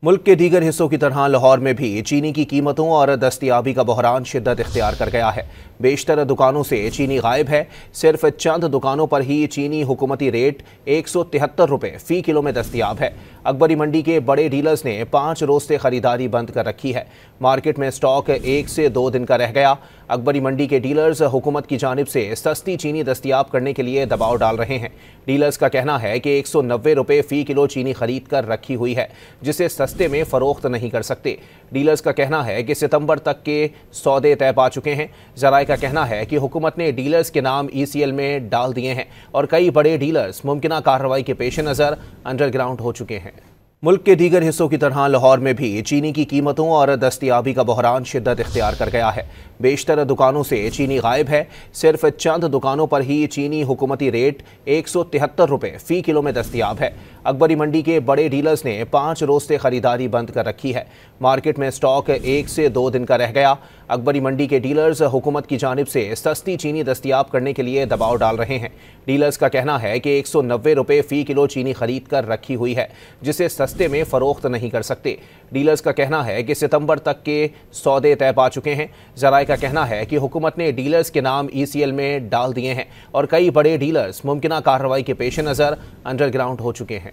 मुल्क के दीगर हिस्सों की तरह लाहौर में भी चीनी की कीमतों और दस्तयाबी का बहरान शिद्दत इख्तियार कर गया है। बेशतर दुकानों से चीनी गायब है। सिर्फ चंद दुकानों पर ही चीनी हुकूमती रेट 173 रुपये फ़ी किलो में दस्तयाब है। अकबरी मंडी के बड़े डीलर्स ने 5 रोज से खरीदारी बंद कर रखी है। मार्केट में स्टॉक 1 से 2 दिन का रह गया। अकबरी मंडी के डीलर्स हुकूमत की जानिब से सस्ती चीनी दस्तयाब करने के लिए दबाव डाल रहे हैं। डीलर्स का कहना है कि 190 रुपये फ़ी किलो चीनी खरीद कर रखी हुई है, जिसे सस्ते में फरोख्त नहीं कर सकते। डीलर्स का कहना है कि सितंबर तक के सौदे तय पा चुके हैं। जराये का कहना है कि हुकूमत ने डीलर्स के नाम ECL में डाल दिए हैं और कई बड़े डीलर्स मुमकिना कार्रवाई के पेश नज़र अंडरग्राउंड हो चुके हैं। मुल्क के दीगर हिस्सों की तरह लाहौर में भी चीनी की कीमतों और दस्तयाबी का बहरान शिद्दत इख्तियार कर गया है। बेशतर दुकानों से चीनी गायब है। सिर्फ चंद दुकानों पर ही चीनी हुकूमती रेट 173 रुपये फ़ी किलो में दस्तयाब है। अकबरी मंडी के बड़े डीलर्स ने 5 रोज से खरीदारी बंद कर रखी है। मार्केट में स्टॉक 1 से 2 दिन का रह गया। अकबरी मंडी के डीलर्स हुकूमत की जानिब से सस्ती चीनी दस्तयाब करने के लिए दबाव डाल रहे हैं। डीलर्स का कहना है कि 190 रुपये फ़ी किलो चीनी खरीद कर रखी हुई है, जिसे सस्ते में फरोख्त नहीं कर सकते। डीलर्स का कहना है कि सितंबर तक के सौदे तय पा चुके हैं। जराये का कहना है कि हुकूमत ने डीलर्स के नाम ECL में डाल दिए हैं और कई बड़े डीलर्स मुमकिना कार्रवाई के पेश नज़र अंडरग्राउंड हो चुके हैं।